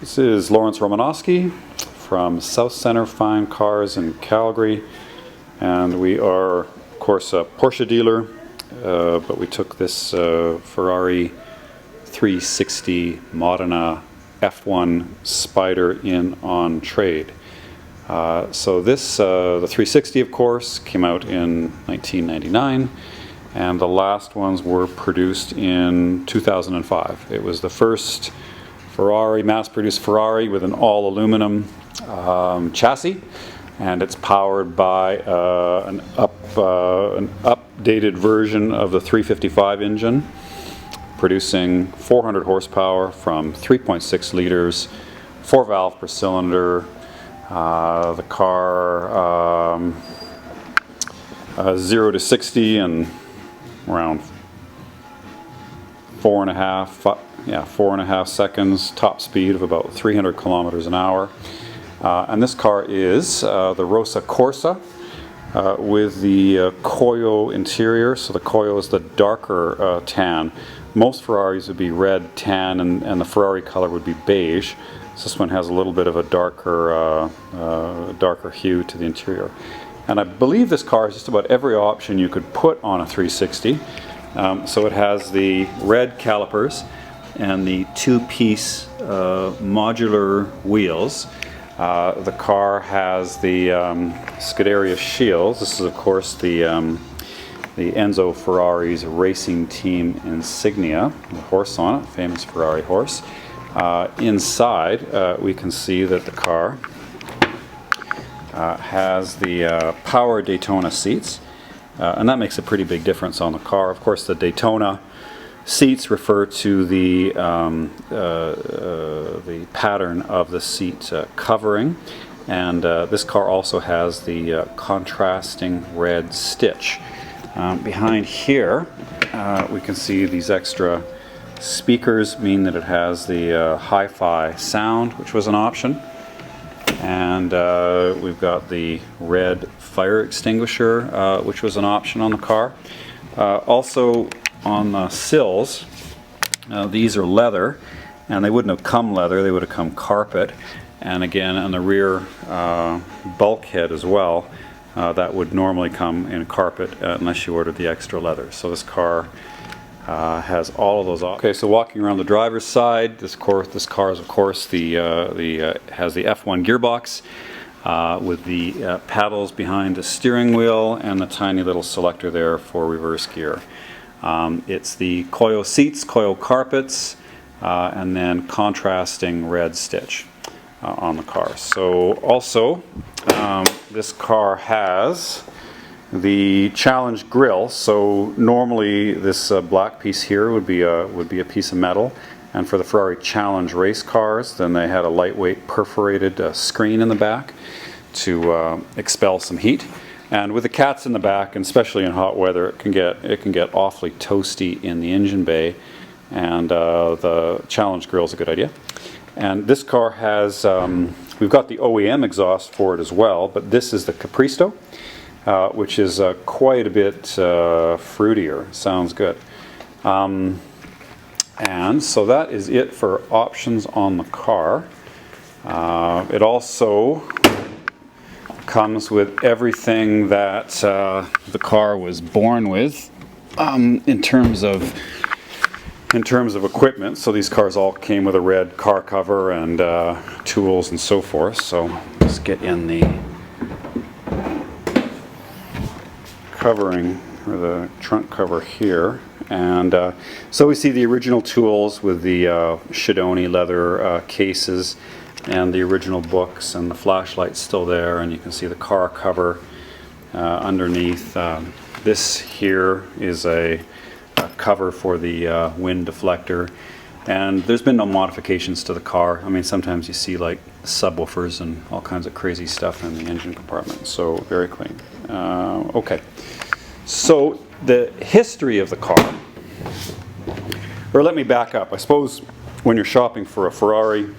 This is Romanosky from South Centre Fine Cars in Calgary, and we are of course a Porsche dealer, but we took this Ferrari 360 Modena F1 Spider in on trade. So this, the 360 of course, came out in 1999, and the last ones were produced in 2005. It was the first Ferrari, mass-produced Ferrari with an all-aluminum chassis, and it's powered by an updated version of the 355 engine, producing 400 horsepower from 3.6 liters, 4 valve per cylinder. The car 0 to 60 in around 4.5 seconds, top speed of about 300 kilometers an hour. And this car is the Rossa Corsa with the Cuoio interior. So the Cuoio is the darker tan. Most Ferraris would be red, tan, and the Ferrari color would be beige. So this one has a little bit of a darker hue to the interior. And I believe this car has just about every option you could put on a 360. So it has the red calipers and the two-piece modular wheels. The car has the Scuderia shields. This is of course the Enzo Ferrari's racing team insignia, the horse on it, famous Ferrari horse. Inside we can see that the car has the power Daytona seats, and that makes a pretty big difference on the car. Of course, the Daytona seats refer to the pattern of the seat covering, and this car also has the contrasting red stitch. Behind here we can see these extra speakers mean that it has the hi-fi sound, which was an option, and we've got the red fire extinguisher, which was an option on the car. Also on the sills, these are leather, and they wouldn't have come leather, they would have come carpet. And again, on the rear bulkhead as well, that would normally come in carpet unless you ordered the extra leather. So this car has all of those options. Okay, so walking around the driver's side, this car is of course has the F1 gearbox with the paddles behind the steering wheel and the tiny little selector there for reverse gear. It's the Cuoio seats, Cuoio carpets, and then contrasting red stitch on the car. So also this car has the Challenge grille. So normally this black piece here would be a piece of metal, and for the Ferrari Challenge race cars, then they had a lightweight perforated screen in the back to expel some heat. And with the cats in the back, and especially in hot weather, it can get awfully toasty in the engine bay, and the Challenge grille is a good idea. And this car has we've got the OEM exhaust for it as well, but this is the Capristo, which is quite a bit fruitier. Sounds good. And so that is it for options on the car. It also comes with everything that the car was born with in terms of equipment. So these cars all came with a red car cover and tools and so forth. So let's get in the covering, or the trunk cover here, and so we see the original tools with the Shidoni leather cases, and the original books, and the flashlight's still there, and you can see the car cover underneath. This here is a cover for the wind deflector, and there's been no modifications to the car. I mean, sometimes you see like subwoofers and all kinds of crazy stuff in the engine compartment, so very clean. Okay, so the history of the car, or let me back up. I suppose when you're shopping for a Ferrari,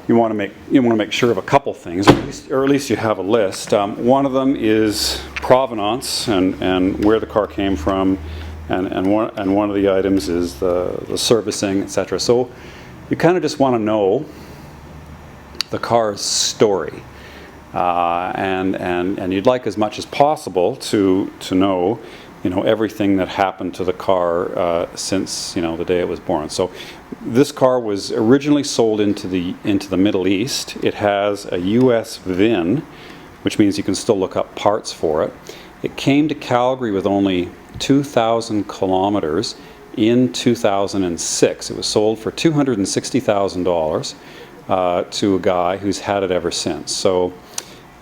you want to make sure of a couple things, or at least you have a list. One of them is provenance and where the car came from, and one of the items is the servicing, etc. So you kind of just want to know the car's story. And you'd like as much as possible to know, everything that happened to the car since the day it was born. So this car was originally sold into the Middle East. It has a U.S. VIN, which means you can still look up parts for it. It came to Calgary with only 2,000 kilometers in 2006. It was sold for $260,000 to a guy who's had it ever since. So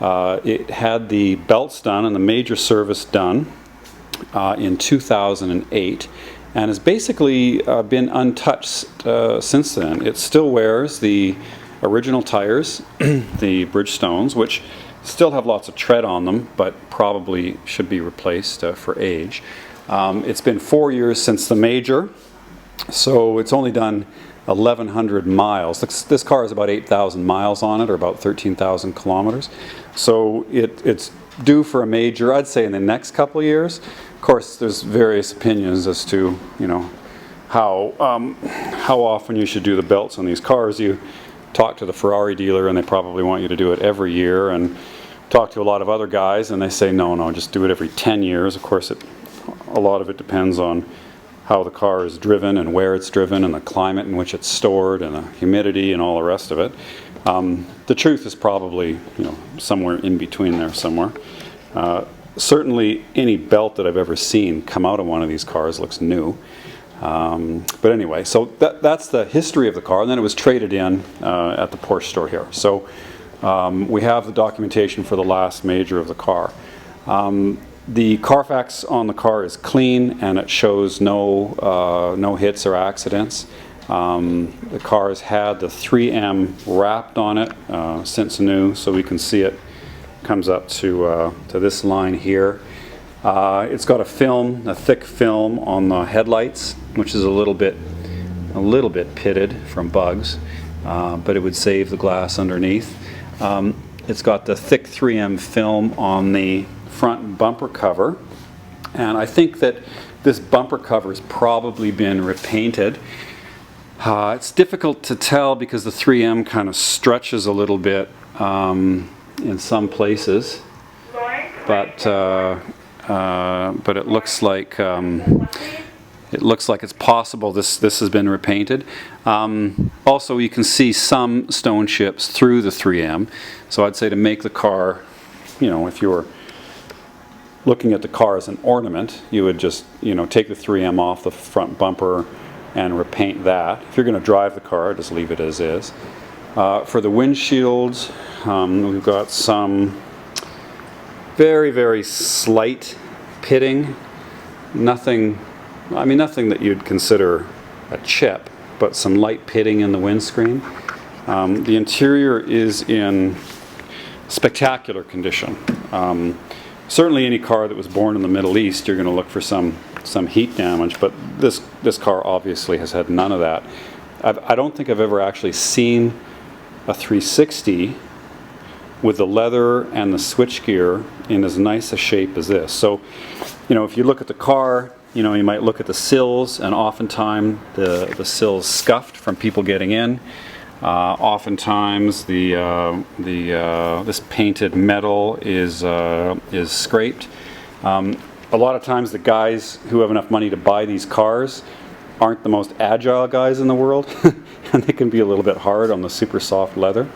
it had the belts done and the major service done in 2008, and has basically been untouched since then. It still wears the original tires, the Bridgestones, which still have lots of tread on them, but probably should be replaced for age. It's been 4 years since the major, so it's only done 1,100 miles. This car has about 8,000 miles on it, or about 13,000 kilometers. So it's due for a major, I'd say, in the next couple of years. Of course, there's various opinions as to, how often you should do the belts on these cars. You talk to the Ferrari dealer and they probably want you to do it every year, and talk to a lot of other guys and they say no, just do it every 10 years. Of course, a lot of it depends on how the car is driven and where it's driven and the climate in which it's stored and the humidity and all the rest of it. The truth is probably somewhere in between there somewhere. Certainly any belt that I've ever seen come out of one of these cars looks new. But anyway, so that's the history of the car, and then it was traded in at the Porsche store here. So we have the documentation for the last major of the car. The Carfax on the car is clean, and it shows no hits or accidents. The car has had the 3M wrapped on it since new, so we can see it comes up to this line here. It's got a thick film on the headlights, which is a little bit pitted from bugs, but it would save the glass underneath. It's got the thick 3M film on the front bumper cover, and I think that this bumper cover has probably been repainted. It's difficult to tell because the 3M kind of stretches a little bit in some places, but it looks like it's possible this has been repainted. Also, you can see some stone chips through the 3M, so I'd say to make the car, if you were looking at the car as an ornament, you would just take the 3M off the front bumper and repaint that. If you're going to drive the car, just leave it as is. For the windshields, we've got some very, very slight pitting. Nothing that you'd consider a chip, but some light pitting in the windscreen. The interior is in spectacular condition. Certainly any car that was born in the Middle East, you're going to look for some heat damage, but this car obviously has had none of that. I don't think I've ever actually seen a 360 with the leather and the switchgear in as nice a shape as this. So, if you look at the car, you might look at the sills, and oftentimes the sills scuffed from people getting in. Oftentimes this painted metal is scraped. A lot of times the guys who have enough money to buy these cars aren't the most agile guys in the world, and they can be a little bit hard on the super soft leather.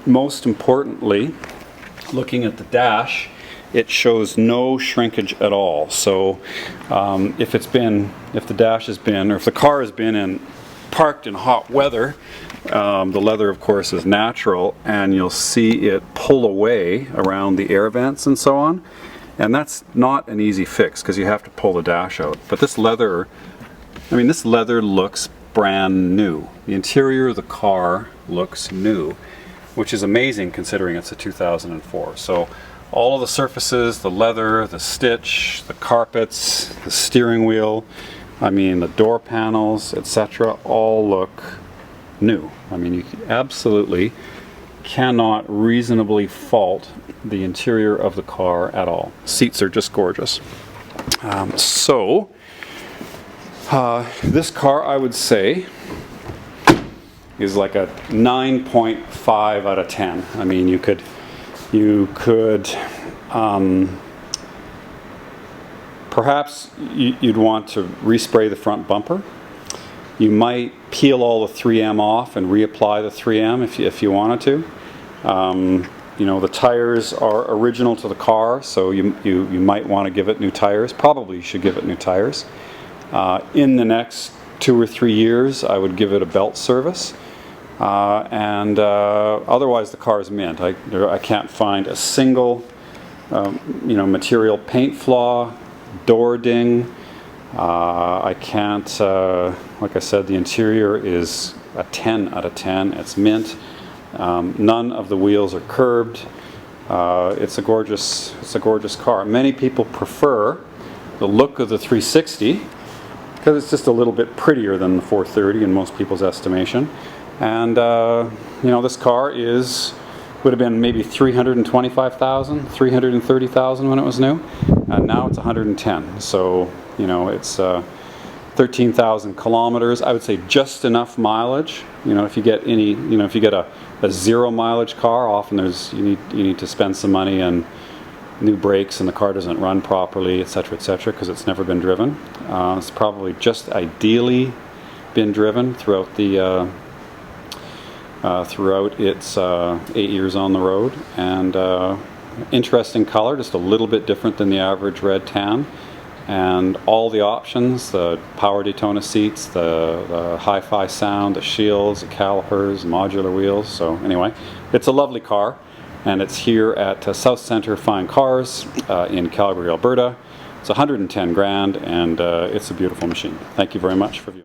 Most importantly, looking at the dash, it shows no shrinkage at all. So if the dash has been, or if the car has been parked in hot weather, the leather of course is natural, and you'll see it pull away around the air vents and so on. And that's not an easy fix because you have to pull the dash out. But this leather looks brand new. The interior of the car looks new, which is amazing considering it's a 2004. So all of the surfaces, the leather, the stitch, the carpets, the steering wheel, the door panels, etc., all look new. You absolutely cannot reasonably fault the interior of the car at all. Seats are just gorgeous. This car, I would say, is like a 9.5 out of 10. I mean, you could perhaps you'd want to respray the front bumper. You might peel all the 3M off and reapply the 3M if you wanted to. You know, the tires are original to the car, so you might want to give it new tires. Probably you should give it new tires. In the next 2 or 3 years, I would give it a belt service. And otherwise, the car is mint. I can't find a single, you know, material paint flaw, door ding. I can't, like I said, the interior is a 10 out of 10. It's mint. None of the wheels are curbed. It's a gorgeous car. Many people prefer the look of the 360 because it's just a little bit prettier than the 430 in most people's estimation. And you know, this car would have been maybe 325,000, 330,000 when it was new, and now it's 110. So you know, it's 13,000 kilometers. I would say just enough mileage. You know, if you get any, you know, if you get a 0 mileage car, often you need to spend some money on new brakes and the car doesn't run properly, etc., because it's never been driven. It's probably just ideally been driven throughout its 8 years on the road. And interesting color, just a little bit different than the average red tan. And all the options, the power Daytona seats, the hi-fi sound, the shields, the calipers, modular wheels. So anyway, it's a lovely car, and it's here at South Centre Fine Cars in Calgary, Alberta. It's 110 grand, and it's a beautiful machine. Thank you very much for viewing.